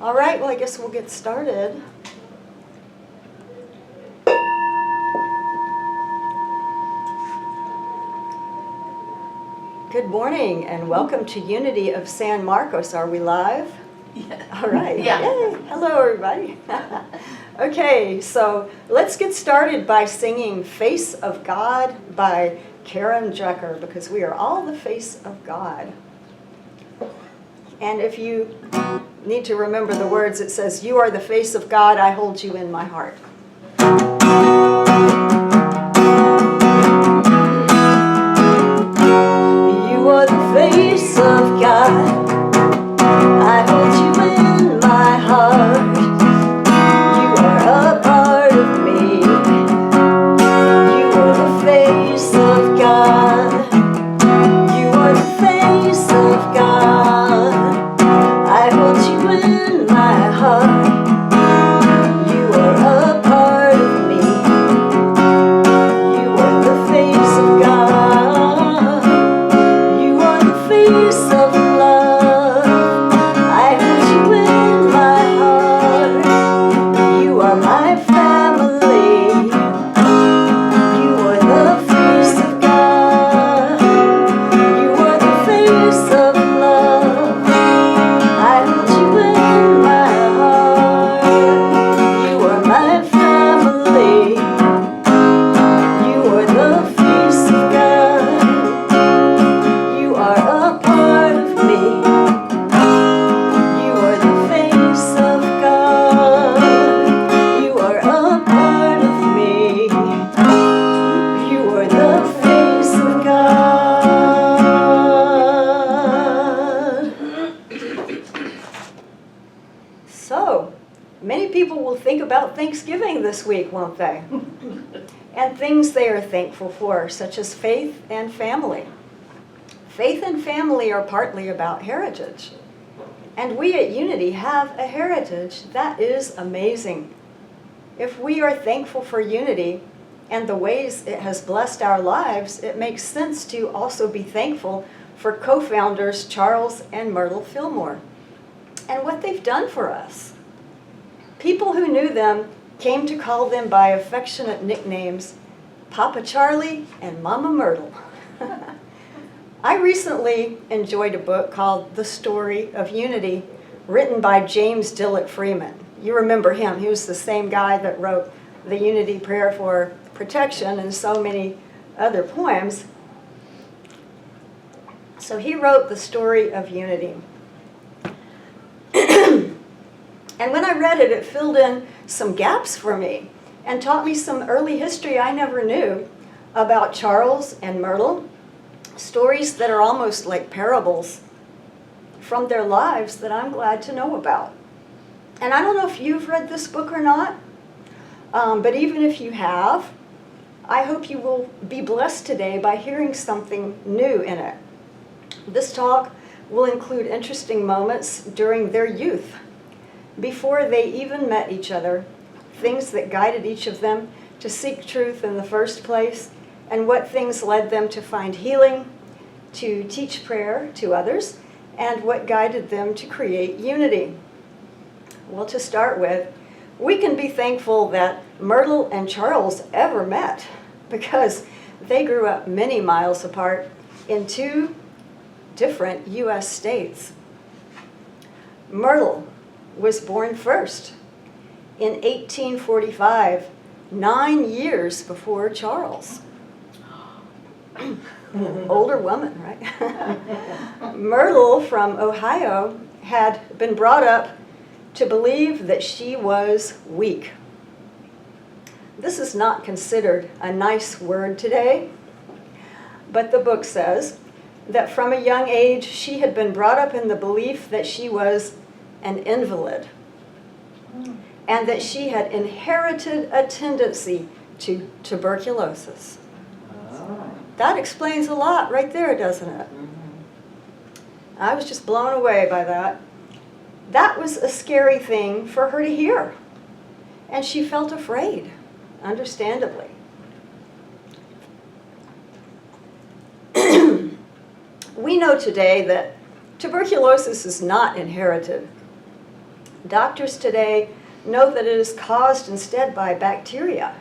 All right, well, I guess we'll get started. Good morning and welcome to Unity of San Marcos. Are we live? Yeah. All right. Yeah. Yay. Hello, everybody. Okay, so let's get started by singing Face of God by Karen Drucker, because we are all the face of God. And if you need to remember the words, it says, "You are the face of God, I hold you in my heart." You are the face of God, I hold you in my heart. You are a part of me. You are the face of God. You are the face of God. I hold you in my heart. You are a part of me. You are the face of God. You are the face of love. I hold you in my heart. You are my family. You are the face of God. You are the face of love. I hold you in my heart. You are my family. You are the face of God. You are a part of me. You are the face of God. You are a part of me. You are the face of God. So, many people will think about Thanksgiving this week, won't they? And things they are thankful for, such as faith and family. Faith and family are partly about heritage. And we at Unity have a heritage that is amazing. If we are thankful for Unity and the ways it has blessed our lives, it makes sense to also be thankful for co-founders Charles and Myrtle Fillmore and what they've done for us. People who knew them came to call them by affectionate nicknames, Papa Charlie and Mama Myrtle. I recently enjoyed a book called The Story of Unity, written by James Dillet Freeman. You remember him. He was the same guy that wrote the Unity Prayer for Protection and so many other poems. So he wrote The Story of Unity. And when I read it, it filled in some gaps for me and taught me some early history I never knew about Charles and Myrtle, stories that are almost like parables from their lives that I'm glad to know about. And I don't know if you've read this book or not, but even if you have, I hope you will be blessed today by hearing something new in it. This talk will include interesting moments during their youth, before they even met each other, things that guided each of them to seek truth in the first place, and what things led them to find healing, to teach prayer to others, and what guided them to create unity. Well, to start with, we can be thankful that Myrtle and Charles ever met, because they grew up many miles apart in two different U.S. states. Myrtle was born first in 1845, 9 years before Charles. Older woman, right? Myrtle from Ohio had been brought up to believe that she was weak. This is not considered a nice word today, but the book says that from a young age she had been brought up in the belief that she was an invalid and that she had inherited a tendency to tuberculosis. That explains a lot right there, doesn't it? I was just blown away by that. That was a scary thing for her to hear, and she felt afraid, understandably. We know today that tuberculosis is not inherited. Doctors today know that it is caused instead by bacteria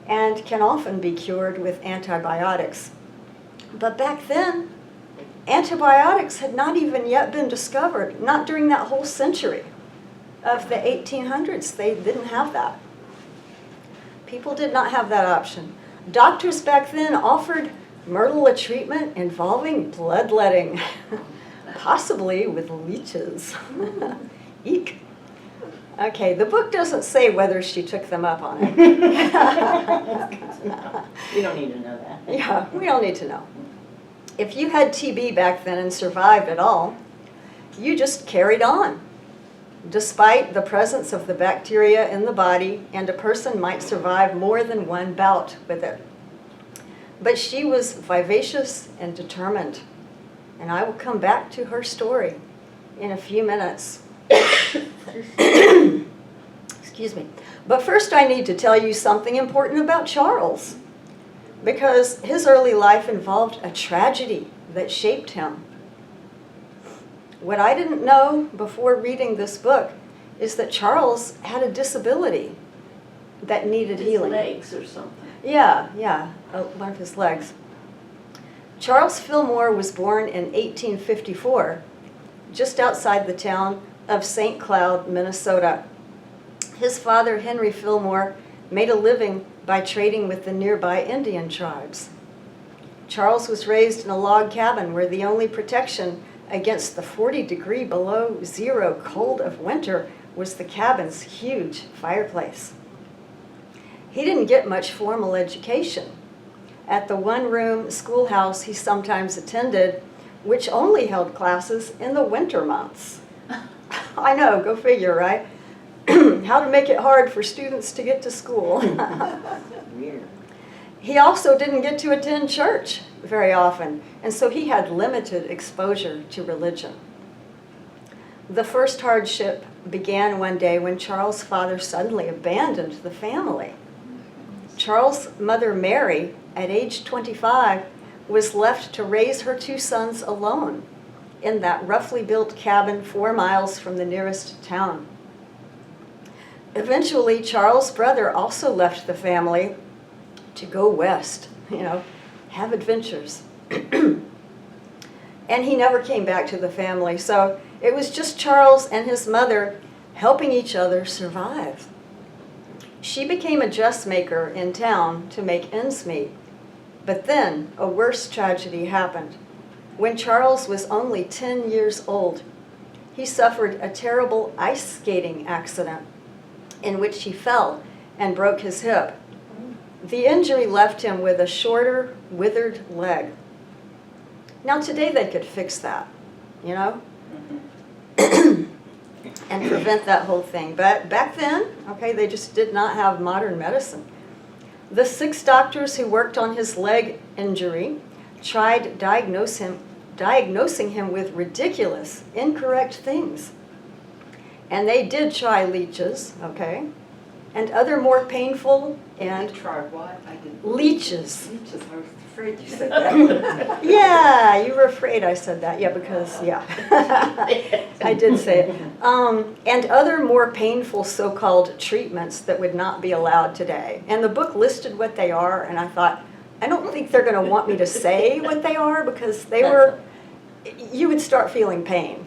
and can often be cured with antibiotics. But back then, antibiotics had not even yet been discovered, not during that whole century of the 1800s. They didn't have that. People did not have that option. Doctors back then offered Myrtle a treatment involving bloodletting, possibly with leeches. Eek. Okay, the book doesn't say whether she took them up on it. We don't need to know that. Yeah, we don't need to know. If you had TB back then and survived at all, you just carried on, despite the presence of the bacteria in the body, and a person might survive more than one bout with it. But she was vivacious and determined, and I will come back to her story in a few minutes. Excuse me. But first I need to tell you something important about Charles, because his early life involved a tragedy that shaped him. What I didn't know before reading this book is that Charles had a disability that needed healing. His legs or something. Yeah, one of his legs. Charles Fillmore was born in 1854, just outside the town of St. Cloud, Minnesota. His father, Henry Fillmore, made a living by trading with the nearby Indian tribes. Charles was raised in a log cabin where the only protection against the 40-degree below zero cold of winter was the cabin's huge fireplace. He didn't get much formal education at the one-room schoolhouse he sometimes attended, which only held classes in the winter months. I know, go figure, right? How to make it hard for students to get to school. Weird. He also didn't get to attend church very often, and so he had limited exposure to religion. The first hardship began one day when Charles' father suddenly abandoned the family. Charles' mother, Mary, at age 25, was left to raise her two sons alone in that roughly built cabin 4 miles from the nearest town. Eventually, Charles' brother also left the family to go west, have adventures. And he never came back to the family, so it was just Charles and his mother helping each other survive. She became a dressmaker in town to make ends meet, but then a worse tragedy happened. When Charles was only 10 years old, he suffered a terrible ice skating accident in which he fell and broke his hip. The injury left him with a shorter, withered leg. Now today they could fix that, and prevent that whole thing. But back then, they just did not have modern medicine. The 6 doctors who worked on his leg injury tried diagnosing him with ridiculous, incorrect things. And they did try leeches, and other more painful and... Try what? I didn't. Leeches. Leeches. I was afraid you said that. Yeah, you were afraid I said that. Yeah, because, I did say it. And other more painful so-called treatments that would not be allowed today. And the book listed what they are, and I thought, I don't think they're going to want me to say what they are, because they were, you would start feeling pain,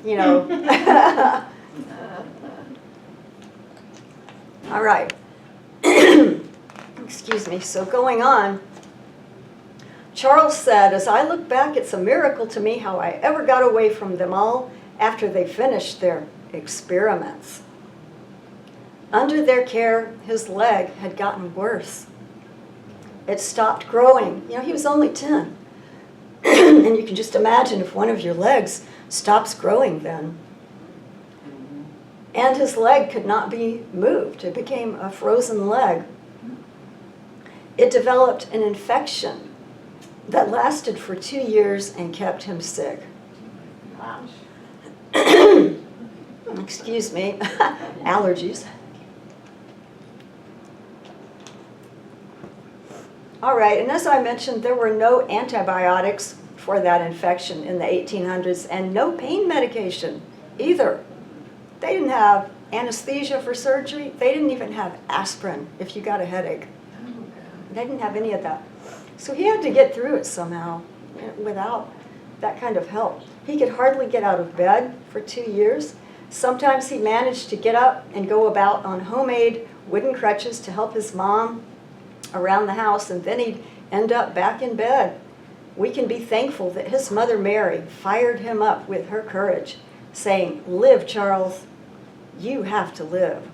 All right. Excuse me. So going on, Charles said, as I look back, it's a miracle to me how I ever got away from them all after they finished their experiments. Under their care, his leg had gotten worse. It stopped growing. He was only 10. And you can just imagine if one of your legs stops growing then. And his leg could not be moved. It became a frozen leg. It developed an infection that lasted for 2 years and kept him sick. Wow. Excuse me, allergies. All right, and as I mentioned, there were no antibiotics for that infection in the 1800s and no pain medication either. They didn't have anesthesia for surgery. They didn't even have aspirin if you got a headache. They didn't have any of that. So he had to get through it somehow without that kind of help. He could hardly get out of bed for 2 years. Sometimes he managed to get up and go about on homemade wooden crutches to help his mom around the house, and then he'd end up back in bed. We can be thankful that his mother Mary fired him up with her courage, saying, "Live, Charles, you have to live."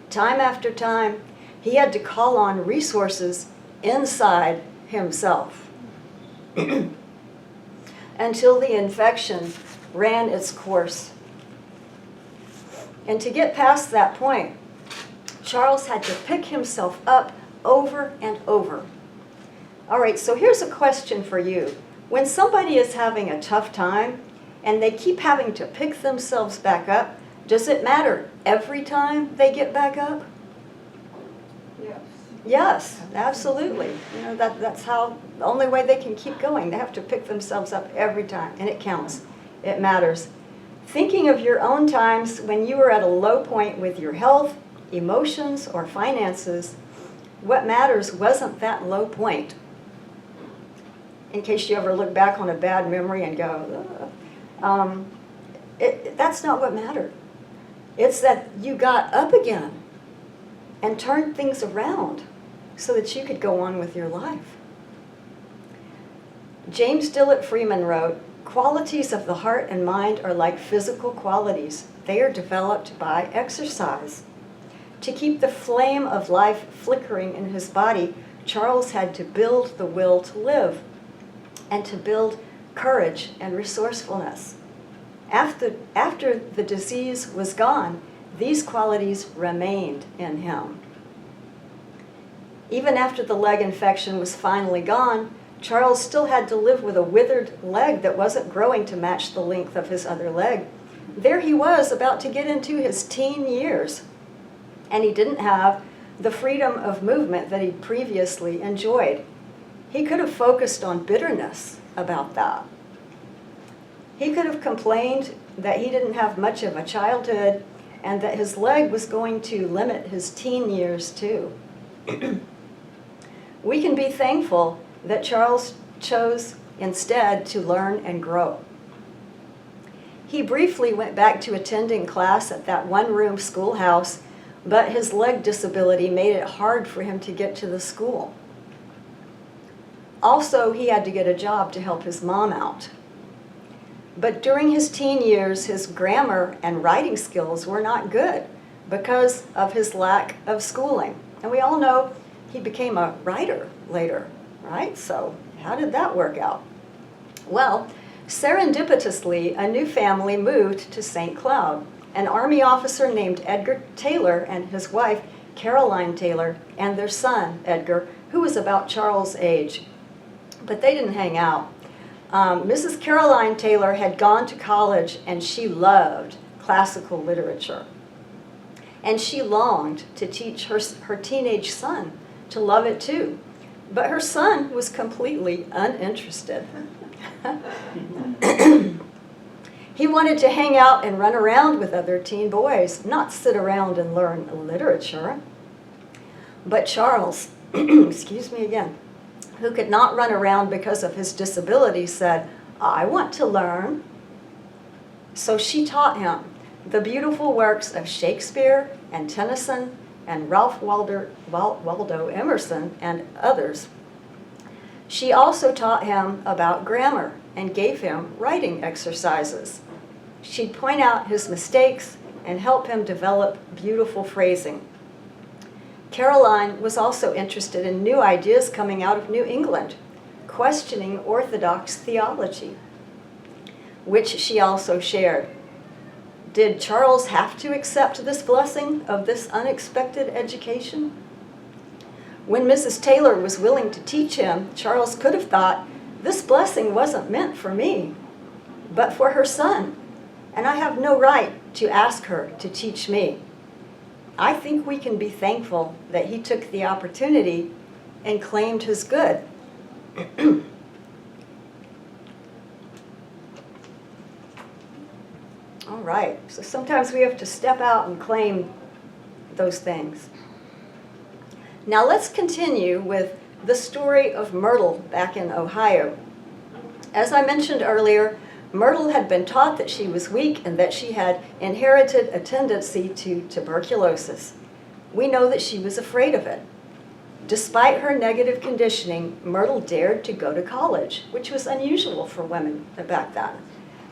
Time after time, he had to call on resources inside himself until the infection ran its course. And to get past that point, Charles had to pick himself up over and over. All right, so here's a question for you. When somebody is having a tough time and they keep having to pick themselves back up, does it matter every time they get back up? Yes. Yes, absolutely. You know, that's how, the only way they can keep going. They have to pick themselves up every time, and it counts. It matters. Thinking of your own times when you were at a low point with your health, emotions, or finances, what matters wasn't that low point. In case you ever look back on a bad memory and go, that's not what mattered. It's that you got up again and turned things around so that you could go on with your life. James Dillet Freeman wrote, "Qualities of the heart and mind are like physical qualities. They are developed by exercise." To keep the flame of life flickering in his body, Charles had to build the will to live and to build courage and resourcefulness. After the disease was gone, these qualities remained in him. Even after the leg infection was finally gone, Charles still had to live with a withered leg that wasn't growing to match the length of his other leg. There he was, about to get into his teen years, and he didn't have the freedom of movement that he'd previously enjoyed. He could have focused on bitterness about that. He could have complained that he didn't have much of a childhood and that his leg was going to limit his teen years too. We can be thankful that Charles chose instead to learn and grow. He briefly went back to attending class at that one-room schoolhouse, but his leg disability made it hard for him to get to the school. Also, he had to get a job to help his mom out. But during his teen years, his grammar and writing skills were not good because of his lack of schooling. And we all know he became a writer later, right? So how did that work out? Well, serendipitously, a new family moved to St. Cloud. An Army officer named Edgar Taylor and his wife, Caroline Taylor, and their son, Edgar, who was about Charles' age. But they didn't hang out. Mrs. Caroline Taylor had gone to college and she loved classical literature. And she longed to teach her teenage son to love it too. But her son was completely uninterested. He wanted to hang out and run around with other teen boys, not sit around and learn literature. But Charles, excuse me again, who could not run around because of his disability, said, "I want to learn." So she taught him the beautiful works of Shakespeare and Tennyson and Ralph Waldo Emerson and others. She also taught him about grammar and gave him writing exercises. She'd point out his mistakes and help him develop beautiful phrasing. Caroline was also interested in new ideas coming out of New England, questioning Orthodox theology, which she also shared. Did Charles have to accept this blessing of this unexpected education? When Mrs. Taylor was willing to teach him, Charles could have thought, this blessing wasn't meant for me, but for her son, and I have no right to ask her to teach me. I think we can be thankful that he took the opportunity and claimed his good. All right. So sometimes we have to step out and claim those things. Now let's continue with the story of Myrtle back in Ohio. As I mentioned earlier, Myrtle had been taught that she was weak and that she had inherited a tendency to tuberculosis. We know that she was afraid of it. Despite her negative conditioning, Myrtle dared to go to college, which was unusual for women back then,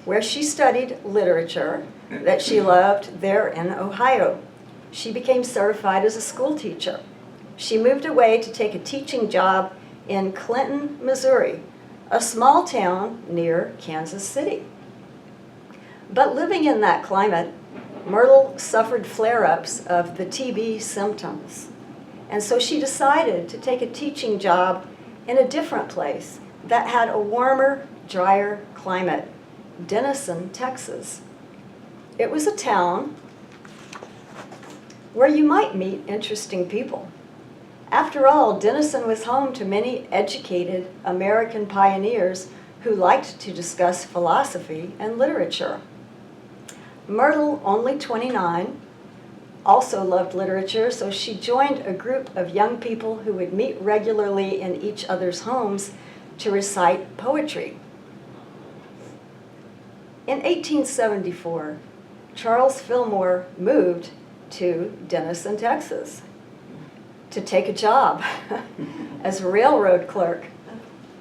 where she studied literature that she loved there in Ohio. She became certified as a school teacher. She moved away to take a teaching job in Clinton, Missouri, a small town near Kansas City. But living in that climate, Myrtle suffered flare-ups of the TB symptoms. And so she decided to take a teaching job in a different place that had a warmer, drier climate, Denison, Texas. It was a town where you might meet interesting people. After all, Denison was home to many educated American pioneers who liked to discuss philosophy and literature. Myrtle, only 29, also loved literature, so she joined a group of young people who would meet regularly in each other's homes to recite poetry. In 1874, Charles Fillmore moved to Denison, Texas, to take a job as a railroad clerk.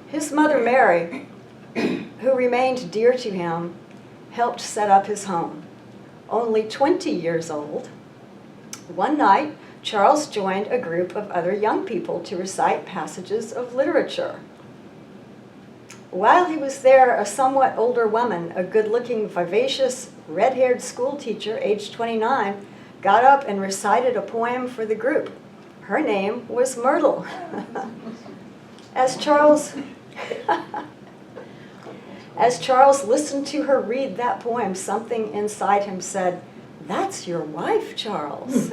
His mother, Mary, who remained dear to him, helped set up his home. Only 20 years old, one night, Charles joined a group of other young people to recite passages of literature. While he was there, a somewhat older woman, a good-looking, vivacious, red-haired school teacher, aged 29, got up and recited a poem for the group. Her name was Myrtle. As Charles listened to her read that poem, something inside him said, "That's your wife, Charles."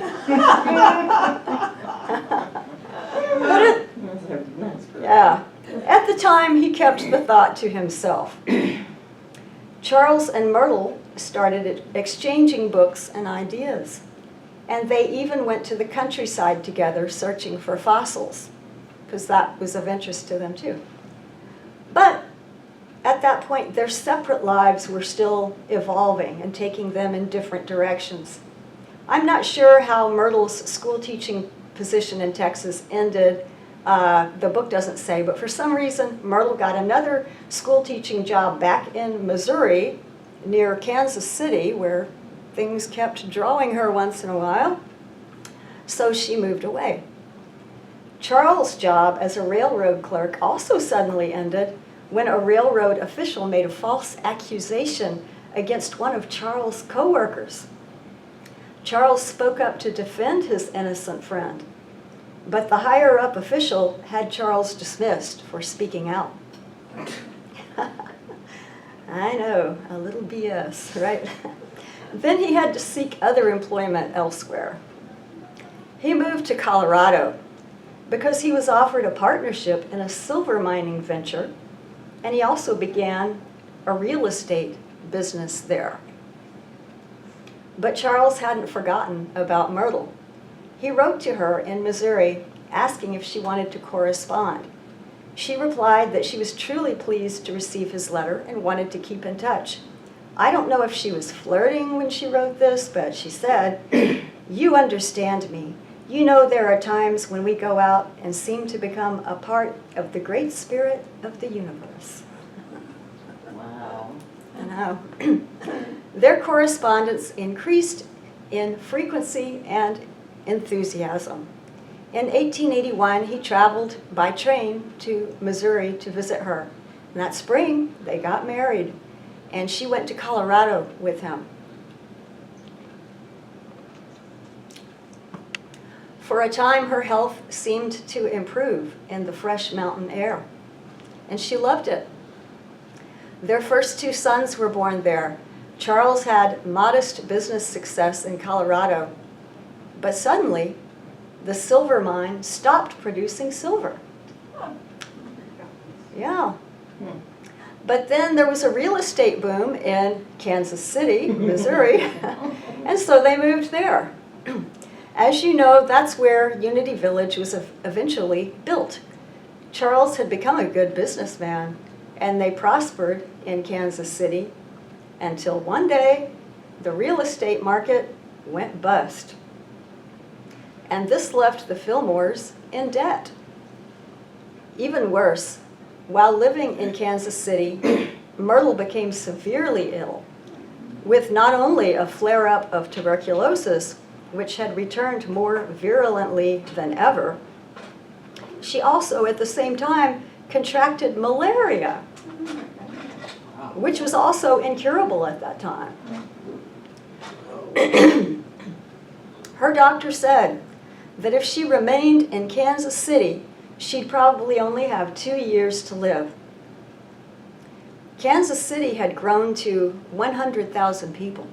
At the time, he kept the thought to himself. Charles and Myrtle started exchanging books and ideas, and they even went to the countryside together searching for fossils, because that was of interest to them too. But at that point, their separate lives were still evolving and taking them in different directions. I'm not sure how Myrtle's school teaching position in Texas ended. The book doesn't say, but for some reason, Myrtle got another school teaching job back in Missouri near Kansas City, where things kept drawing her once in a while. So she moved away. Charles' job as a railroad clerk also suddenly ended when a railroad official made a false accusation against one of Charles' co-workers. Charles spoke up to defend his innocent friend, but the higher-up official had Charles dismissed for speaking out. I know, a little BS, right? Then he had to seek other employment elsewhere. He moved to Colorado because he was offered a partnership in a silver mining venture, and he also began a real estate business there. But Charles hadn't forgotten about Myrtle. He wrote to her in Missouri asking if she wanted to correspond. She replied that she was truly pleased to receive his letter and wanted to keep in touch. I don't know if she was flirting when she wrote this, but she said, "You understand me. You know there are times when we go out and seem to become a part of the great spirit of the universe." Wow. I know. Their correspondence increased in frequency and enthusiasm. In 1881, he traveled by train to Missouri to visit her. And that spring, they got married, and she went to Colorado with him. For a time, her health seemed to improve in the fresh mountain air, and she loved it. Their first two sons were born there. Charles had modest business success in Colorado, but suddenly, the silver mine stopped producing silver. Yeah. But then there was a real estate boom in Kansas City, Missouri, and so they moved there. As you know, that's where Unity Village was eventually built. Charles had become a good businessman, and they prospered in Kansas City until one day the real estate market went bust. And this left the Fillmores in debt. Even worse, while living in Kansas City, Myrtle became severely ill with not only a flare-up of tuberculosis, which had returned more virulently than ever, she also at the same time contracted malaria, which was also incurable at that time. Her doctor said that if she remained in Kansas City, she'd probably only have 2 years to live. Kansas City had grown to 100,000 people.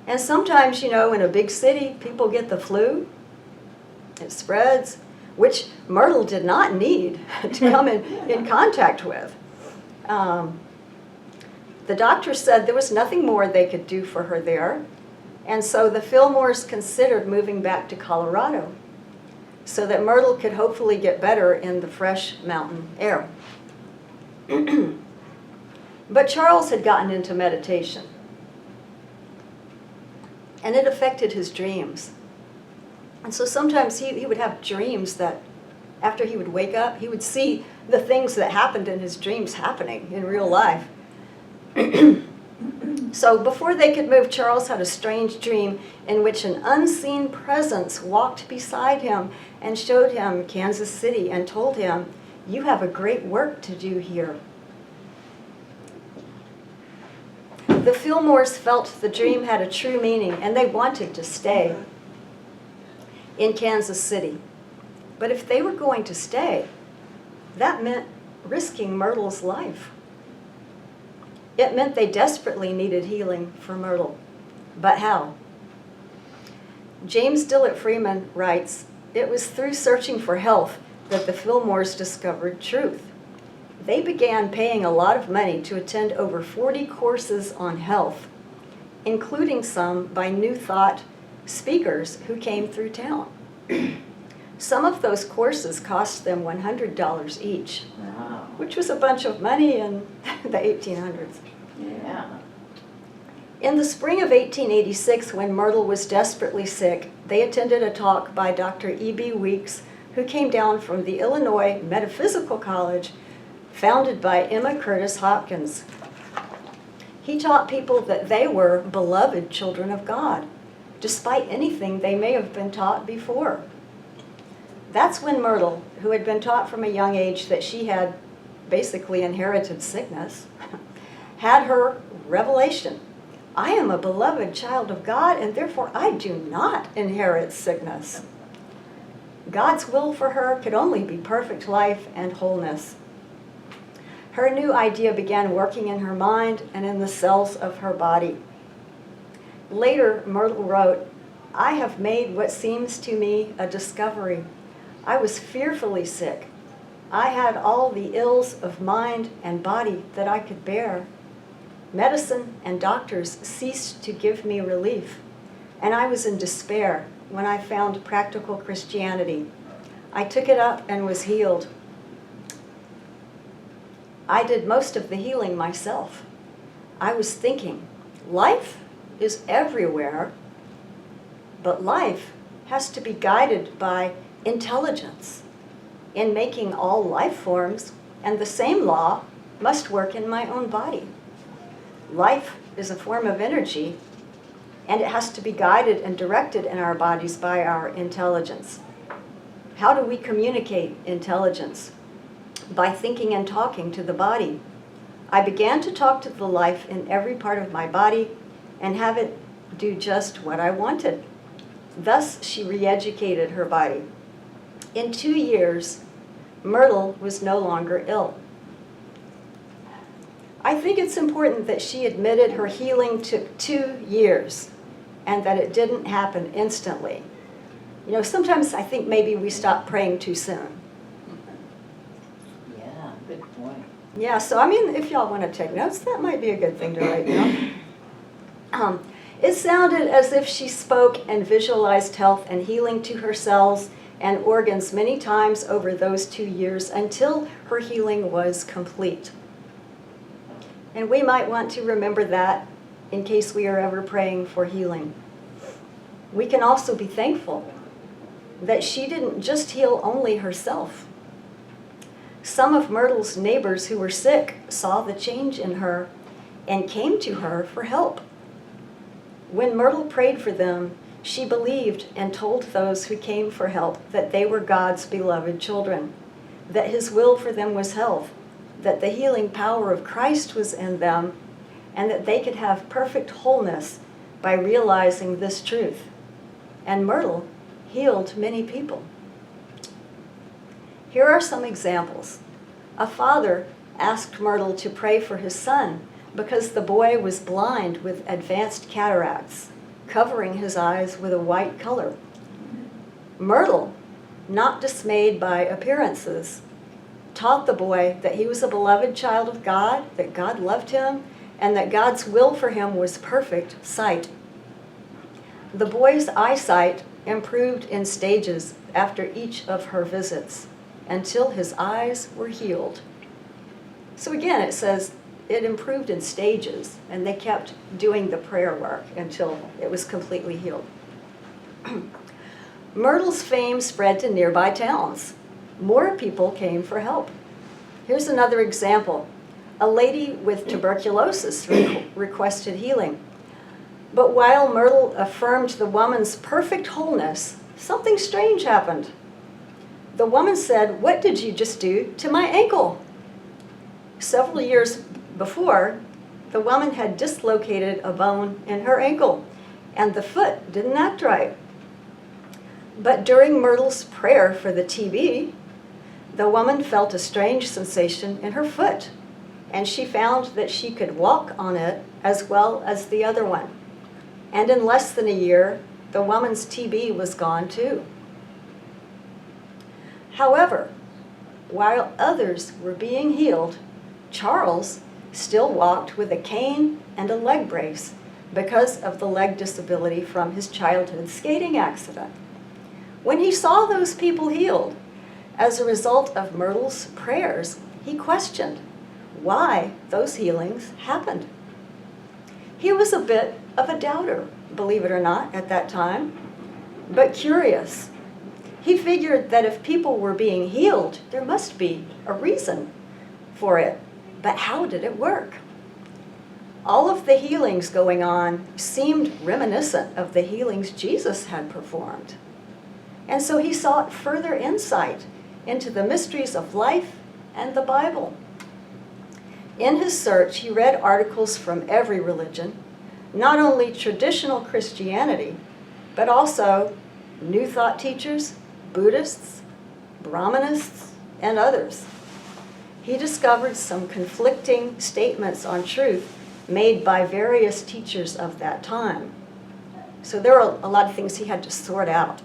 And sometimes, you know, in a big city, people get the flu. It spreads, which Myrtle did not need to come in contact with. The doctor said there was nothing more they could do for her there. And so the Fillmores considered moving back to Colorado so that Myrtle could hopefully get better in the fresh mountain air. But Charles had gotten into meditation, and it affected his dreams. And so sometimes he would have dreams that after he would wake up, he would see the things that happened in his dreams happening in real life. So before they could move, Charles had a strange dream in which an unseen presence walked beside him and showed him Kansas City and told him, "You have a great work to do here." The Fillmores felt the dream had a true meaning, and they wanted to stay in Kansas City. But if they were going to stay, that meant risking Myrtle's life. It meant they desperately needed healing for Myrtle. But how? James Dillet Freeman writes, "It was through searching for health that the Fillmores discovered truth. They began paying a lot of money to attend over 40 courses on health, including some by New Thought speakers who came through town. Some of those courses cost them $100 each, Wow. which was a bunch of money in the 1800s. Yeah. In the spring of 1886, when Myrtle was desperately sick, they attended a talk by Dr. E.B. Weeks, who came down from the Illinois Metaphysical College, founded by Emma Curtis Hopkins. He taught people that they were beloved children of God, despite anything they may have been taught before. That's when Myrtle, who had been taught from a young age that she had basically inherited sickness, had her revelation. I am a beloved child of God, and therefore I do not inherit sickness. God's will for her could only be perfect life and wholeness. Her new idea began working in her mind and in the cells of her body. Later, Myrtle wrote, "I have made what seems to me a discovery. I was fearfully sick. I had all the ills of mind and body that I could bear. Medicine and doctors ceased to give me relief, and I was in despair when I found practical Christianity. I took it up and was healed. I did most of the healing myself. I was thinking, life is everywhere, but life has to be guided by intelligence in making all life forms, and the same law must work in my own body. Life is a form of energy, and it has to be guided and directed in our bodies by our intelligence. How do we communicate intelligence? By thinking and talking to the body. I began to talk to the life in every part of my body and have it do just what I wanted. Thus, she re-educated her body. In 2 years, Myrtle was no longer ill." I think it's important that she admitted her healing took 2 years and that it didn't happen instantly. You know, sometimes I think maybe we stop praying too soon. Yeah, good point. Yeah, so I mean, if y'all want to take notes, that might be a good thing to write down. It sounded as if she spoke and visualized health and healing to her cells and organs many times over those 2 years until her healing was complete. And we might want to remember that in case we are ever praying for healing. We can also be thankful that she didn't just heal only herself. Some of Myrtle's neighbors who were sick saw the change in her and came to her for help. When Myrtle prayed for them, she believed and told those who came for help that they were God's beloved children, that His will for them was health, that the healing power of Christ was in them, and that they could have perfect wholeness by realizing this truth. And Myrtle healed many people. Here are some examples. A father asked Myrtle to pray for his son because the boy was blind with advanced cataracts, covering his eyes with a white color. Myrtle, not dismayed by appearances, taught the boy that he was a beloved child of God, that God loved him, and that God's will for him was perfect sight. The boy's eyesight improved in stages after each of her visits until his eyes were healed. So again, it says it improved in stages, and they kept doing the prayer work until it was completely healed. Myrtle's fame spread to nearby towns. More people came for help. Here's another example. A lady with tuberculosis requested healing. But while Myrtle affirmed the woman's perfect wholeness, something strange happened. The woman said, "What did you just do to my ankle?" Several years before, the woman had dislocated a bone in her ankle, and the foot didn't act right. But during Myrtle's prayer for the TB, the woman felt a strange sensation in her foot, and she found that she could walk on it as well as the other one. And in less than a year, the woman's TB was gone too. However, while others were being healed, Charles still walked with a cane and a leg brace because of the leg disability from his childhood skating accident. When he saw those people healed as a result of Myrtle's prayers, he questioned why those healings happened. He was a bit of a doubter, believe it or not, at that time, but curious. He figured that if people were being healed, there must be a reason for it. But how did it work? All of the healings going on seemed reminiscent of the healings Jesus had performed. And so he sought further insight into the mysteries of life and the Bible. In his search, he read articles from every religion, not only traditional Christianity, but also New Thought teachers, Buddhists, Brahmanists, and others. He discovered some conflicting statements on truth made by various teachers of that time. So there are a lot of things he had to sort out.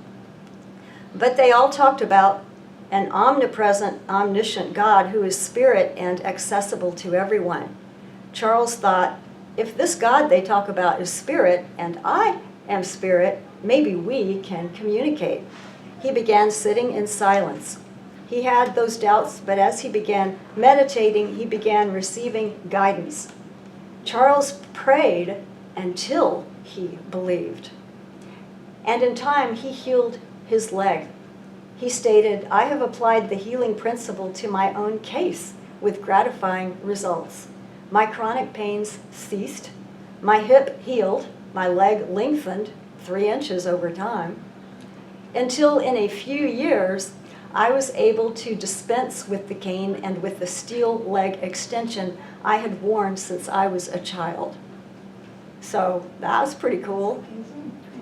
But they all talked about an omnipresent, omniscient God who is spirit and accessible to everyone. Charles thought, if this God they talk about is spirit and I am spirit, maybe we can communicate. He began sitting in silence. He had those doubts, but as he began meditating, he began receiving guidance. Charles prayed until he believed. And in time, he healed his leg. He stated, "I have applied the healing principle to my own case with gratifying results. My chronic pains ceased, my hip healed, my leg lengthened 3 inches over time, until in a few years, I was able to dispense with the cane and with the steel leg extension I had worn since I was a child." So that was pretty cool.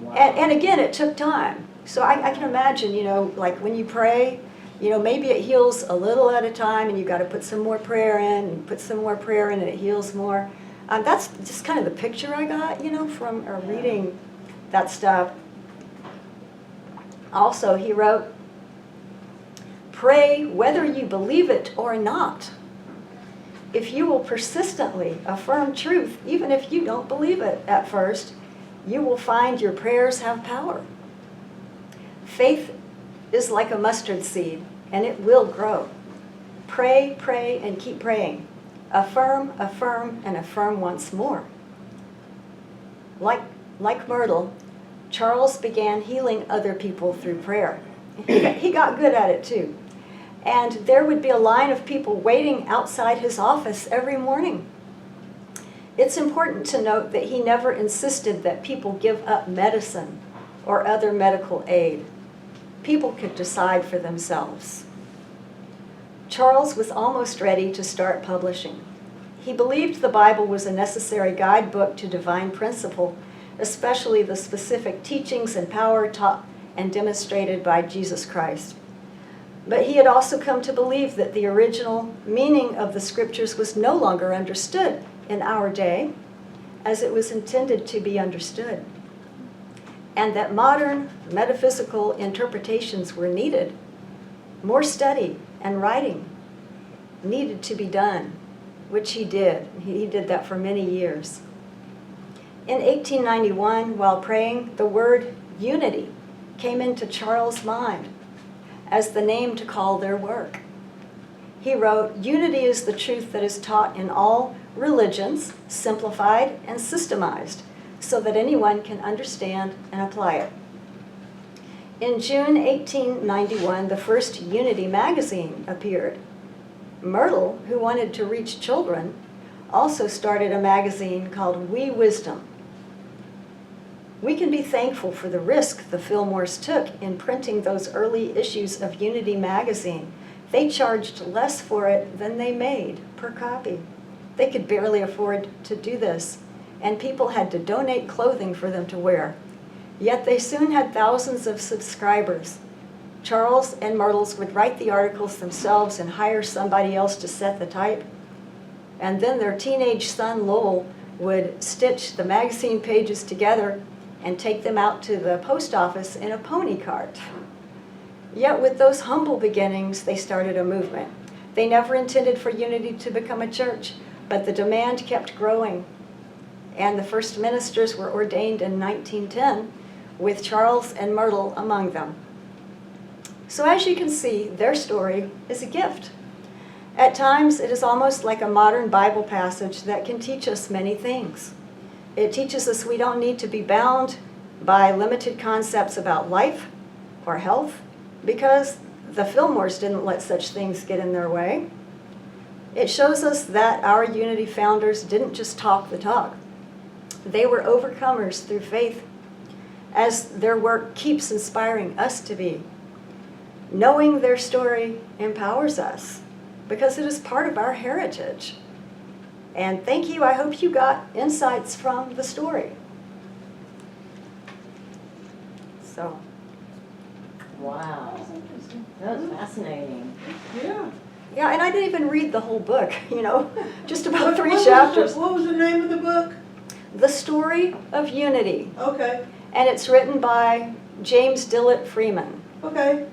Wow. And again, it took time. So I can imagine, like when you pray, maybe it heals a little at a time and you got to put some more prayer in and put some more prayer in and it heals more. That's just kind of the picture I got, from reading that stuff. Also, he wrote, "Pray whether you believe it or not. if you will persistently affirm truth, even if you don't believe it at first, you will find your prayers have power. Faith is like a mustard seed, and it will grow. Pray, pray, and keep praying. Affirm, affirm, and affirm once more. Like Myrtle, Charles began healing other people through prayer. He got good at it too. And there would be a line of people waiting outside his office every morning. It's important to note that he never insisted that people give up medicine or other medical aid. People could decide for themselves. Charles was almost ready to start publishing. He believed the Bible was a necessary guidebook to divine principle, especially the specific teachings and power taught and demonstrated by Jesus Christ. But he had also come to believe that the original meaning of the scriptures was no longer understood in our day as it was intended to be understood, and that modern metaphysical interpretations were needed. More study and writing needed to be done, which he did. He did that for many years. In 1891, while praying, the word unity came into Charles' mind as the name to call their work. He wrote, "Unity is the truth that is taught in all religions, simplified and systemized, so that anyone can understand and apply it." In June 1891, the first Unity magazine appeared. Myrtle, who wanted to reach children, also started a magazine called We Wisdom. We can be thankful for the risk the Fillmores took in printing those early issues of Unity magazine. They charged less for it than they made per copy. They could barely afford to do this, and people had to donate clothing for them to wear. Yet they soon had thousands of subscribers. Charles and Myrtles would write the articles themselves and hire somebody else to set the type. And then their teenage son, Lowell, would stitch the magazine pages together and take them out to the post office in a pony cart. Yet with those humble beginnings, they started a movement. They never intended for Unity to become a church, but the demand kept growing. And the first ministers were ordained in 1910, with Charles and Myrtle among them. So as you can see, their story is a gift. At times, it is almost like a modern Bible passage that can teach us many things. It teaches us we don't need to be bound by limited concepts about life or health, because the Fillmores didn't let such things get in their way. It shows us that our Unity founders didn't just talk the talk. They were overcomers through faith, as their work keeps inspiring us to be. Knowing their story empowers us because it is part of our heritage. And thank you. I hope you got insights from the story. So. Wow. That was fascinating. Yeah. Yeah, and I didn't even read the whole book, just about 3 chapters. What was the name of the book? The Story of Unity. Okay. And it's written by James Dillet Freeman. Okay.